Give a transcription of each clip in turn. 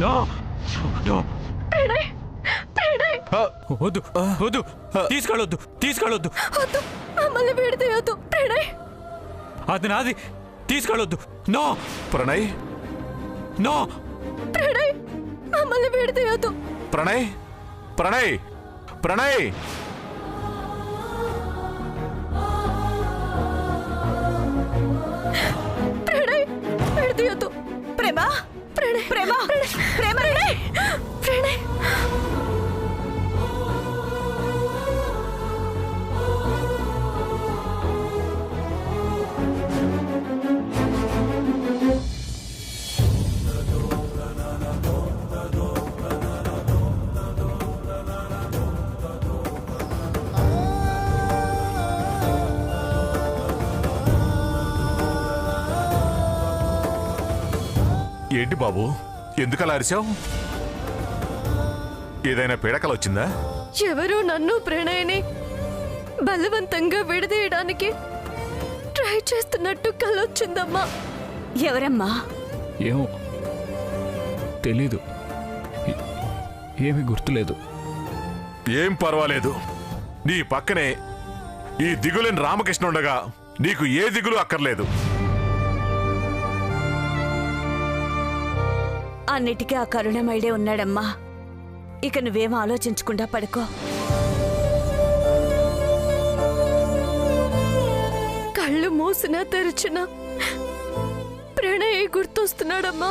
No no Pranay Pranay వద్దు వద్దు తీసుకెళ్ళొద్దు తీసుకెళ్ళొద్దు వద్దు మమ్మల్ని విడదీయొద్దు ప్రణయ్ అది నాది తీసుకెళ్ళొద్దు నో ప్రణయ్ నో ప్రణయ్ మమ్మల్ని విడదీయొద్దు ప్రణయ్ ప్రణయ్ ప్రణయ్ ప్రణయ్ విడదీయొద్దు ప్రేమ ప్రణయ్ ప్రేమ ప్రేమ ప్రణయ్ ప్రణయ్ ఏంటి బాబు ఎందుకలా అరిచావు? ఏదైనా పీడకలు వచ్చిందా? ఎవరు నన్ను ప్రణయ్ని బలవంతంగా విడదీయడానికి ట్రై చేస్తున్నట్టు కలొచ్చిందమ్మా. ఎవరమ్మా? ఏమో తెలీదు, ఏమీ గుర్తులేదు. ఏం పర్వాలేదు, నీ పక్కనే ఈ దిగులేని రామకృష్ణ ఉండగా నీకు ఏ దిగులు అక్కర్లేదు. అన్నిటికీ ఆ కరుణమయుడే ఉన్నాడమ్మా. ఇక నువ్వేం ఆలోచించకుండా పడుకో. కళ్ళు మూసినా తెరిచినా ప్రణయ్ గుర్తొస్తున్నాడమ్మా.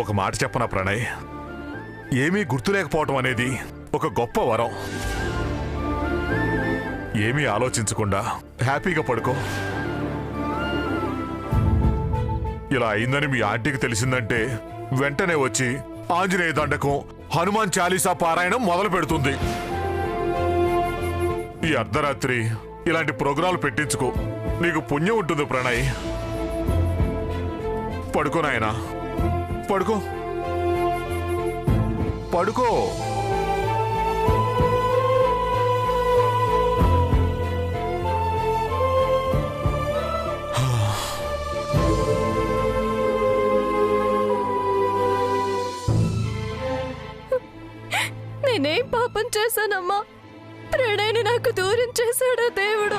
ఒక మాట చెప్పనా ప్రణయ్, ఏమీ గుర్తులేకపోవటం అనేది ఒక గొప్ప వరం. ఏమీ ఆలోచించకుండా హ్యాపీగా పడుకో. ఇలా అయిందని మీ ఆంటీకి తెలిసిందంటే వెంటనే వచ్చి ఆంజనేయ దండకం, హనుమాన్ చాలీసా పారాయణం మొదలు పెడుతుంది. ఈ అర్ధరాత్రి ఇలాంటి ప్రోగ్రాంలు పెట్టించుకో, నీకు పుణ్యం ఉంటుంది ప్రణయ్. పడుకో నాయనా, పడుకో పడుకో. నేనేం పాపం చేశానమ్మా? ప్రణయ్ని నాకు దూరం చేశాడా దేవుడు?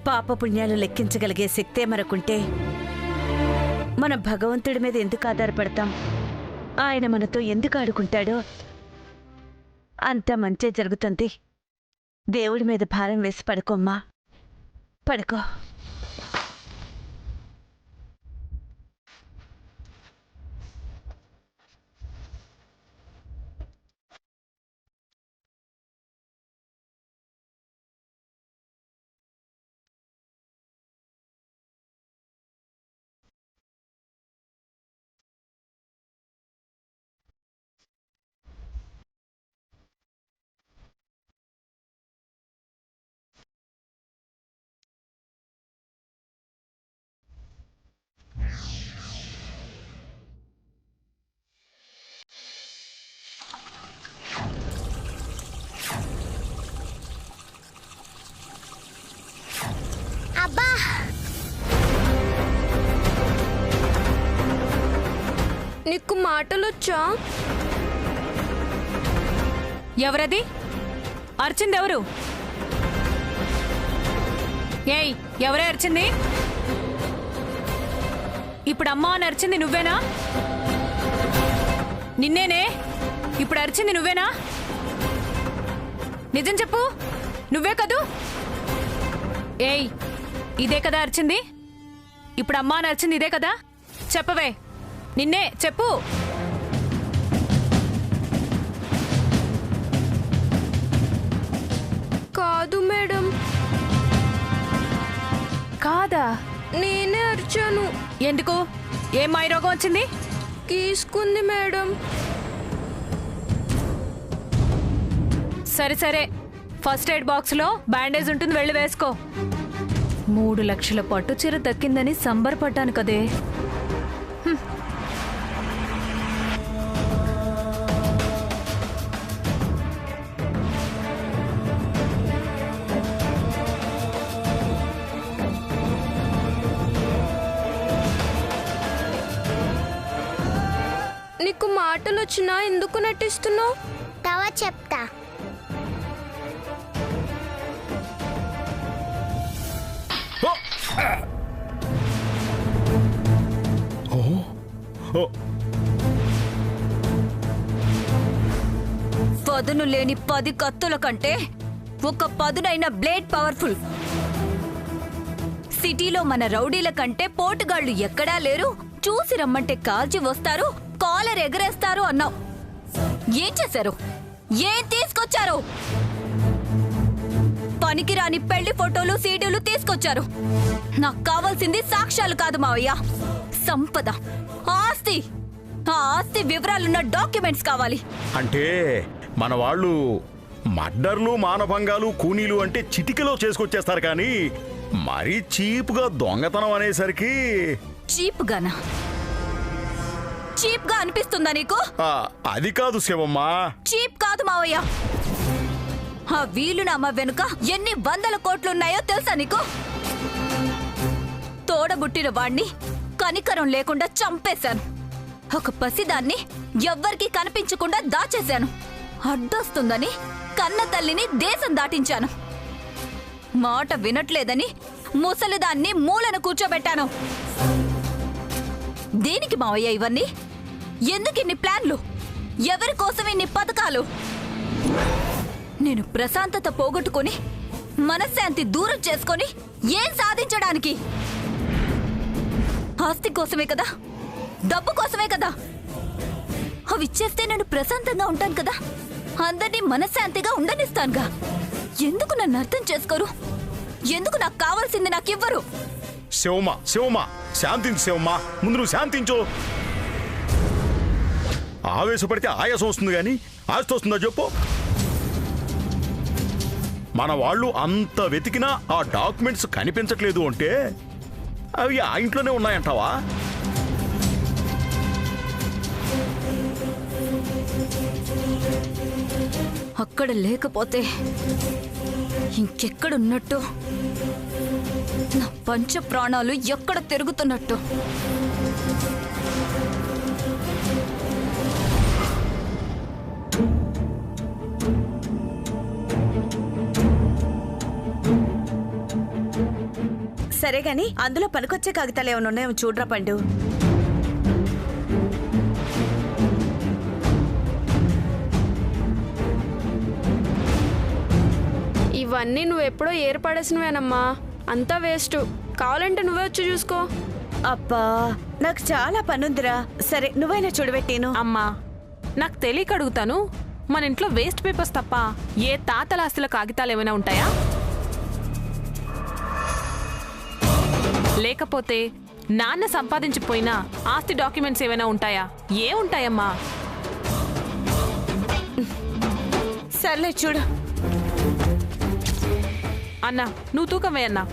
పాపపుణ్యాలు లెక్కించగలిగే శక్తే మనకుంటే మన భగవంతుడి మీద ఎందుకు ఆధారపడతాం? ఆయన మనతో ఎందుకు ఆడుకుంటాడో అంత మంచే జరుగుతుంది. దేవుడి మీద భారం వేసి పడుకోమ్మా, పడుకో. అబ్బా, నీకు మాటలొచ్చా? ఎవరది? అర్చిందెవరు? ఏయ్, ఎవరే అర్చింది? ఇప్పుడు అమ్మా అని అరిచింది నువ్వేనా? నిన్నేనే ఇప్పుడు అరిచింది నువ్వేనా? నిజం చెప్పు, నువ్వే కదూ? ఏయ్, ఇదే కదా అరిచింది? ఇప్పుడు అమ్మా అని అరిచింది ఇదే కదా? చెప్పవే, నిన్నే చెప్పు. కాదు మేడం. కాదా? నేనే అరిచాను. ఎందుకు? ఏం మాయరోగం వచ్చింది? గీసుకుంది మేడం. సరే సరే, ఫస్ట్ ఎయిడ్ బాక్స్ లో బ్యాండేజ్ ఉంటుంది, వెళ్ళి వేసుకో. 3 లక్షల పట్టు చీర దక్కిందని సంబరపడ్డాను కదే. నీకు మాటలు వచ్చినా ఎందుకు నటిస్తున్నావు? తర్వాత చెప్తా. పదును లేని 10 కత్తుల కంటే ఒక పదునైన బ్లేడ్ పవర్ఫుల్. సిటీలో మన రౌడీల కంటే పోటుగాళ్లు ఎక్కడా లేరు, చూసి రమ్మంటే కాల్చి వస్తారు, కాలర్ ఎగరేస్తారు అన్నావు. ఏం చేశారు? ఏం తీసుకొచ్చారు? పనికిరాని పెళ్లి ఫోటోలు సీడీలు తీసుకొచ్చారు. నాకు కావాల్సింది సాక్ష్యాలు కాదు మావయ్య, సంపద, ఆస్తి. ఆ ఆస్తి వివరాలున్న డాక్యుమెంట్స్ కావాలి. అంటే మన వాళ్ళు మర్డర్లు, మానభంగాలు, కూనీలు అంటే చిటికలో చేసుకొచ్చేస్తారు, కానీ మరీ చీప్గా దొంగతనం అనేసరికి చీప్గానా? చీప్గా అనిపిస్తుందా నీకు? అది కాదు శివమ్మ. చీప్ కాదు మావయ్య. ఆ వీలునామా వెనుక ఎన్ని 100 కోట్లున్నాయో తెలుసా నీకు? తోడబుట్టిన వాణ్ణి కనికరం లేకుండా చంపేశాను. ఒక పసిదాన్ని ఎవ్వరికీ కనిపించకుండా దాచేశాను. అడ్డొస్తుందని కన్న తల్లిని దేశం దాటించాను. మాట వినట్లేదని ముసలిదాన్ని మూలను కూర్చోబెట్టాను. దేనికి మావయ్య ఇవన్నీ? ఎందుకిన్ని ప్లాన్లు? ఎవరి కోసం ఇన్ని పథకాలు? నేను ప్రశాంతత పోగొట్టుకొని మనశ్శాంతి దూరం చేసుకొని ఏం సాధించడానికి? ఆస్తి కోసమే కదా, డబ్బు కోసమే కదా. అవి ఇచ్చేస్తే నేను ప్రశాంతంగా ఉంటాను కదా, అందరినీ మనశ్శాంతిగా ఉండనిస్తానుగా. ఎందుకు నన్ను అర్థం చేసుకోరు? ఎందుకు నాకు కావాల్సింది నాకు ఇవ్వరు? శివమ్మ, శివమ్మ, శాంతించు శివమ్మ. ముందు నువ్వు శాంతించు. ఆవేశపడితే ఆయాసం వస్తుంది, కానీ ఆస్తి వస్తుందా చెప్పు? మన వాళ్ళు అంత వెతికినా ఆ డాక్యుమెంట్స్ కనిపించట్లేదు అంటే అవి ఆ ఇంట్లోనే ఉన్నాయంటావా? అక్కడ లేకపోతే ఇంకెక్కడున్నట్టు? నా పంచ ప్రాణాలు ఎక్కడ తిరుగుతున్నట్టు? సరే గాని అందులో పనికొచ్చే కాగితాలు ఏమైనా ఉన్నాయో చూడరా పండు. ఇవన్నీ నువ్వెప్పుడో ఏర్పడేసినవేనమ్మా, అంతా వేస్ట్. కావాలంటే నువ్వే వచ్చి చూసుకో. అబ్బా నాకు చాలా పనుందిరా. సరే నువ్వైనా చూడబెట్టాను. అమ్మా, నాకు తెలియక అడుగుతాను, మన ఇంట్లో వేస్ట్ పేపర్స్ తప్ప ఏ తాతల ఆస్తుల కాగితాలు ఏమైనా ఉంటాయా? లేకపోతే నాన్న సంపాదించిపోయినా ఆస్తి డాక్యుమెంట్స్ ఏమైనా ఉంటాయా? ఏ ఉంటాయమ్మా? సర్లే చూడు. అన్నా, నువ్వు తూకం వేయన్నా.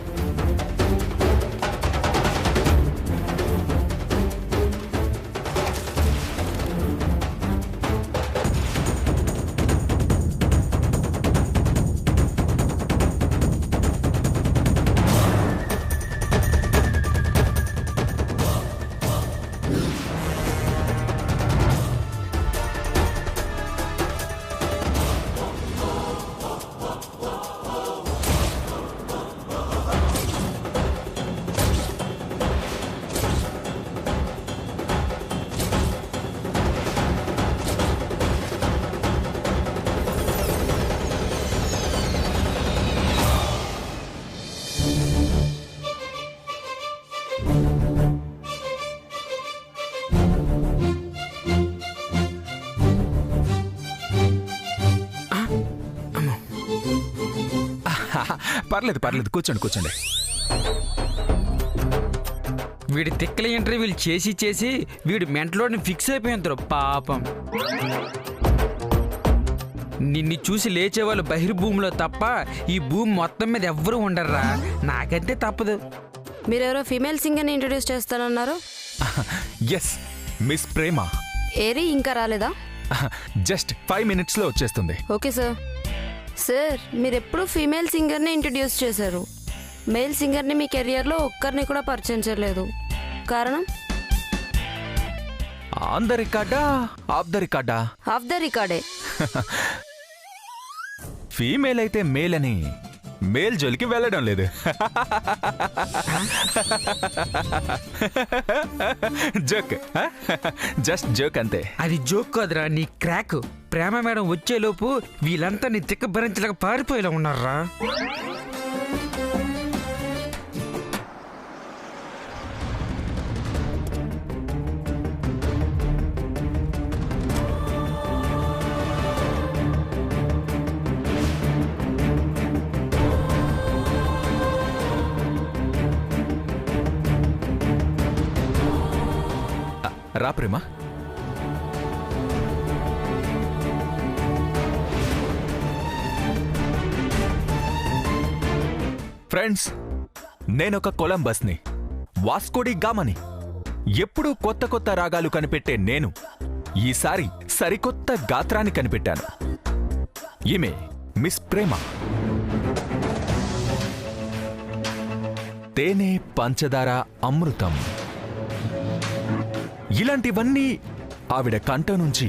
పర్లేదు పర్లేదు, కూర్చోండి కూర్చోండి. వీడి తిక్కల ఇంటర్వ్యూలు చేసి చేసి వీడు మెంటలోని ఫిక్స్ అయిపోయింటారు పాపం. నిన్ను చూసి లేచేవాళ్ళు బహిర్భూమిలో తప్ప ఈ భూమి మొత్తం మీద ఎవ్వరూ ఉండర్రా. నాకంటే తప్పదు. మీరెవరో ఫీమేల్ సింగర్ని ఇంట్రొడ్యూస్ చేస్తానన్నారు. ఎస్, మిస్ ప్రేమ. ఏరి ఇంకా రాలేదా? జస్ట్ 5 minutesలో వచ్చేస్తుంది. Okay sir. సార్, మీరు ఎప్పుడు ఫీమేల్ సింగర్ని ఇంట్రడ్యూస్ చేశారు, మేల్ సింగర్ని మీ కెరియర్లో ఒక్కరిని కూడా పరిచయం చేయలేదు. కారణం? ఆన్ ద రికార్డా ఆఫ్ ద రికార్డా? ఆఫ్ ద రికార్డే. ఫీమేల్ అయితే మేల్ అని మేల్ జోలికి వెళ్ళడం లేదు. జోక్, జస్ట్ జోక్ అంతే. అది జోక్ కాదురా, నీ క్రాక్. ప్రేమ మేడం వచ్చేలోపు వీళ్ళంతా నీ తిక్క భరించలేక పారిపోయేలా ఉన్నారా. రా ప్రేమ. ఫ్రెండ్స్, నేనొక కొలంబస్ని, వాస్కోడి గామని. ఎప్పుడూ కొత్త కొత్త రాగాలు కనిపెట్టే నేను ఈసారి సరికొత్త గాత్రాన్ని కనిపెట్టాను. ఈమె మిస్ ప్రేమ. తేనె, పంచదార, అమృతం ఇలాంటివన్నీ ఆవిడ కంట నుంచి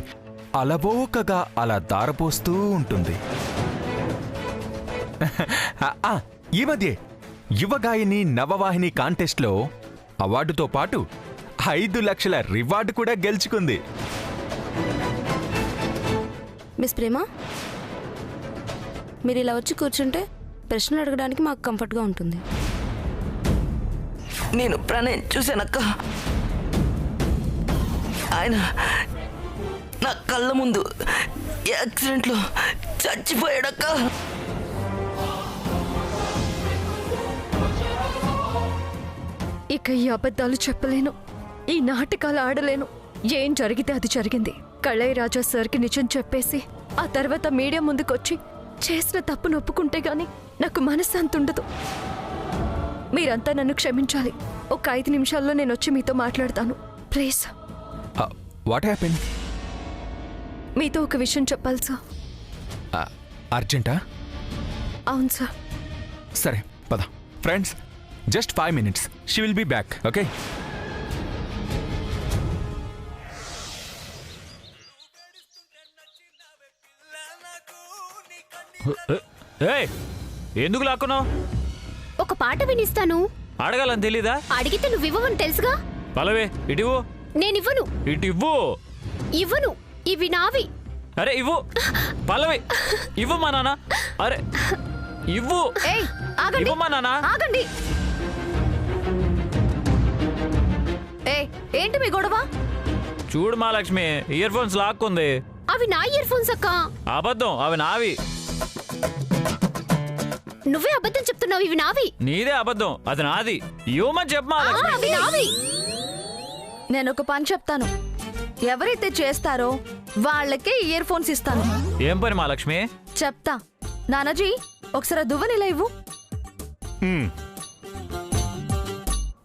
అలవోకగా అలా దారపోస్తూ ఉంటుంది. ఈ మధ్య యువగాయని నవవాహిని కాంటెస్ట్లో అవార్డుతో పాటు 5 లక్షల రివార్డు కూడా గెలుచుకుంది. మిస్ ప్రేమ, మీరు ఇలా వచ్చి కూర్చుంటే ప్రశ్నలు అడగడానికి మాకు కంఫర్ట్గా ఉంటుంది. నేను ప్రణయ్ చూశానక్క. ఆయన నా కళ్ళ ముందు యాక్సిడెంట్లో చచ్చిపోయాడక్క. ఇక ఈ అబద్ధాలు చెప్పలేను, ఈ నాటకాలు ఆడలేను. ఏం జరిగితే అది జరిగింది. కళయ్యరాజా సార్కి నిజం చెప్పేసి ఆ తర్వాత మీడియా ముందుకొచ్చి చేసిన తప్పును ఒప్పుకుంటే గాని నాకు మనశ్శాంతి ఉండదు. మీరంతా నన్ను క్షమించాలి. ఒక 5 నిమిషాల్లో నేను వచ్చి మీతో మాట్లాడతాను, ప్లీజ్. What happen? మీతో ఒక విషయం చెప్పాలి సార్. అర్జెంటా? అవును సార్. సరే పద. Friends, just 5 minutes. She will be back. Okay? ఎందుకు లాక్కున్నావు? ఒక పాట వినిస్తాను. అడగాలని తెలీదా? అడిగితే నువ్వు ఇవ్వవని తెలుసుగా. పల్లవి ఇటివ్వు. నేనివ్వను. ఇటివ్వు. ఇవ్వను, ఇవి నావి. అరే ఇవ్వు. పల్లవి ఇవ్వు మా నాన్న. అరే ఇవ్వు. ఇవ్వు మా నాన్న. ఆగండి. ఏంటి మీ గొడవ? చూడు మా లక్ష్మి, ఇయర్ ఫోన్స్ లాక్కుంది. అవి నా ఇయర్ ఫోన్స్ అక్క. అబద్ధం, అవి నావి. నువ్వే అబద్ధం చెప్తున్నావు. ఇవి నావి. నీదే అబద్ధం, అది నాది. ఇవ్వమని చెప్పమా లక్ష్మి. అవి నావి. నేను ఒక పని చెప్తాను. ఎవరైతే చేస్తారో వాళ్ళకే ఇయర్ ఫోన్స్ ఇస్తాను. ఏం పని మా లక్ష్మి? చెప్తా. నానాజీ, ఒకసారి దువ్వెనిలా ఇవ్వు.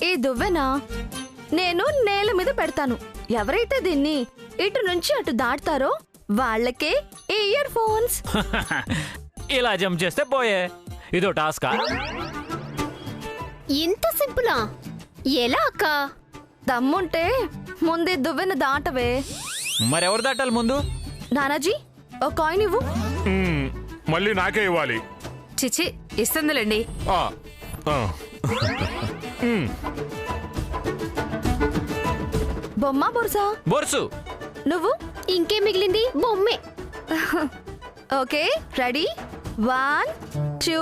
ఈ దువ్వెన నేను నేల మీద పెడతాను. ఎవరైతే దీన్ని ఇటు నుంచి అటు దాటుతారో వాళ్ళకే ఈ ఇయర్ ఫోన్స్. ఇలా జంప్ చేస్తే పోయే. ఇదో టాస్కా? ఇంత సింపులా? ఎలా అక్క? దమ్ముంటే ముందే దువ్వెన దాటవే. మరెవరు దాటాలి ముందు? నానాజీ, ఒక కాయిన్ ఇవ్వు. మళ్ళీ నాకే ఇవ్వాలి. చిచి, ఇస్తుందిలేండి. బొమ్మ బొరుసా? బొరుసు. నువ్వు? ఇంకేం మిగిలింది? బొమ్మే. Okay, ready? 1 2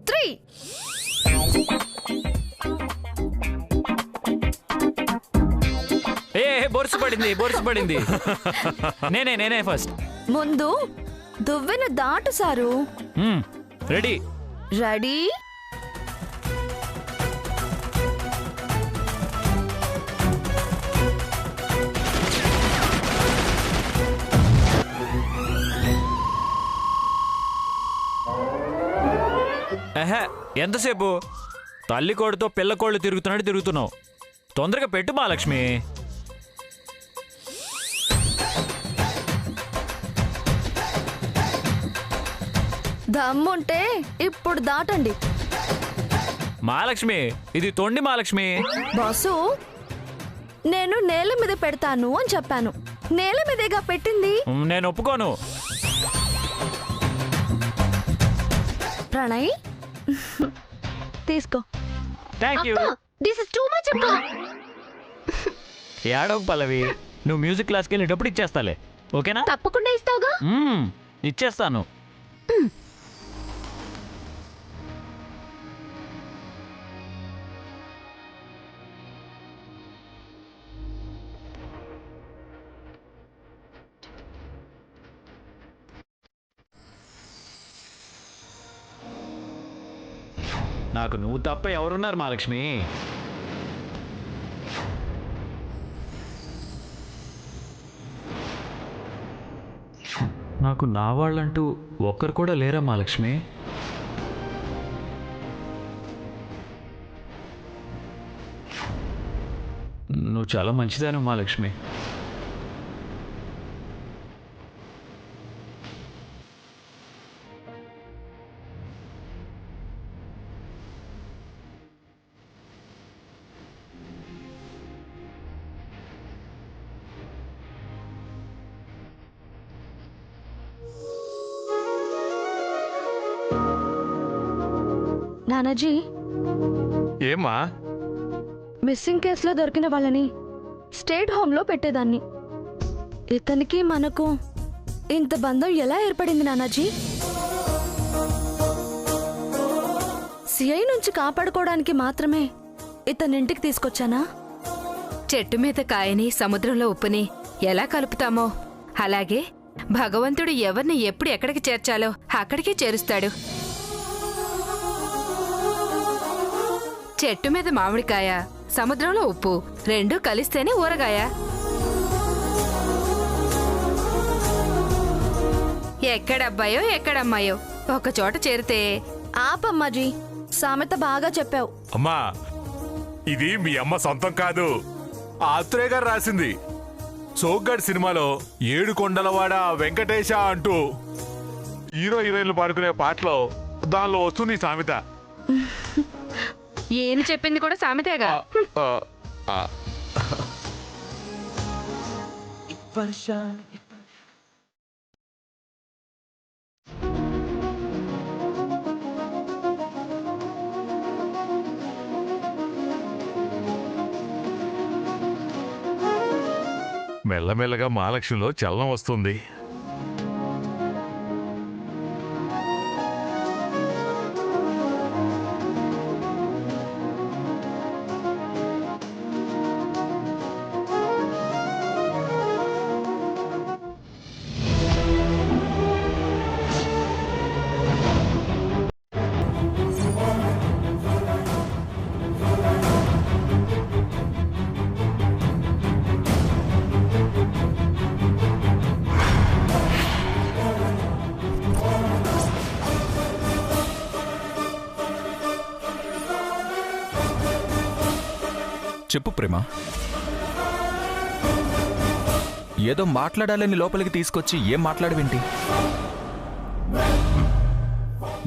3. ఏ బొరుసు పడింది, బొరుసు పడింది. నేనే ఫస్ట్. ముందు దువ్వెన దాటు సారు. రెడీ? రెడీ? ఎంతసేపు? తల్లి కోడితో పిల్ల కోళ్ళు తిరుగుతున్నట్టు తిరుగుతున్నావు. తొందరగా పెట్టు మా లక్ష్మి. దమ్ముంటే ఇప్పుడు దాటండి. మహాలక్ష్మి, ఇది తొండి మహాలక్ష్మి. బాసు, నేను నేల మీద పెడతాను అని చెప్పాను. నేల మీదేగా పెట్టింది. నేను ఒప్పుకోను. ప్రణయ్ తీసుకో. Thank you. This is too much అబ్బా. ఏడవ పల్లవి, నువ్వు మ్యూజిక్ క్లాస్కి వెళ్ళేటప్పుడు ఇచ్చేస్తాలే, ఓకేనా? తప్పకుండా ఇస్తావుగా. ఇచ్చేస్తాను. నాకు నువ్వు తప్ప ఎవరున్నారు మహాలక్ష్మి? నాకు నా వాళ్ళంటూ ఒక్కరు కూడా లేరా మహాలక్ష్మి? నువ్వు చాలా మంచిదాను మహాలక్ష్మి. నానాజీ, ఏమ్మా? మిస్సింగ్ కేసులో దొరికిన వాళ్ళని స్టేట్ హోమ్లో పెట్టేదాన్ని. ఇతనికి మనకు ఇంత బంధం ఎలా ఏర్పడింది నానాజీ? సిఐ నుంచి కాపాడుకోవడానికి మాత్రమే ఇతని ఇంటికి తీసుకొచ్చానా? చెట్టు మీద కాయని సముద్రంలో ఉప్పుని ఎలా కలుపుతామో అలాగే భగవంతుడు ఎవరిని ఎప్పుడు ఎక్కడికి చేర్చాలో అక్కడికి చేరుస్తాడు. చెట్టు మీద మామిడికాయ, సముద్రంలో ఉప్పు రెండూ కలిస్తేనే ఊరగాయ. ఎక్కడబ్బాయో ఎక్కడమ్మాయో ఒక చోట చేరితే. ఆపమ్మాజీ, సామెత బాగా చెప్పావు. అమ్మా, ఇది మీ అమ్మ సొంతం కాదు, ఆత్రేయ గారు రాసింది. సోగ్గాడ్ సినిమాలో 7 కొండలవాడ వెంకటేశ అంటూ హీరోయిన్లు పాడుకునే పాటలో దానిలో వస్తుంది ఈ సామెత. ఏం చెప్పింది కూడా సామెతేగా. మెల్లమెల్లగా మహాలక్ష్మిలో చలనం వస్తుంది. చెప్పు ప్రేమ. ఏదో మాట్లాడాలని లోపలికి తీసుకొచ్చి ఏం మాట్లాడవేంటి?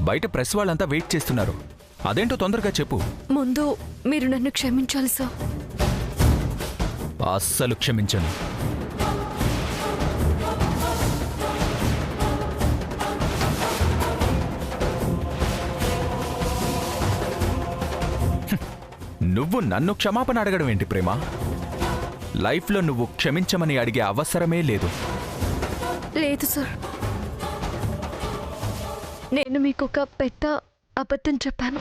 బయట ప్రెస్ వాళ్ళంతా వెయిట్ చేస్తున్నారు. అదేంటో తొందరగా చెప్పు. ముందు మీరు నన్ను క్షమించాలి సార్. అస్సలు క్షమించను. నువ్వు నన్ను క్షమాపణ అడగడం ఏంటి ప్రేమ? లైఫ్లో నువ్వు క్షమించమని అడిగే అవసరమే లేదు. లేదు సార్, నేను మీకు ఒక పెద్ద అబద్ధం చెప్పాను.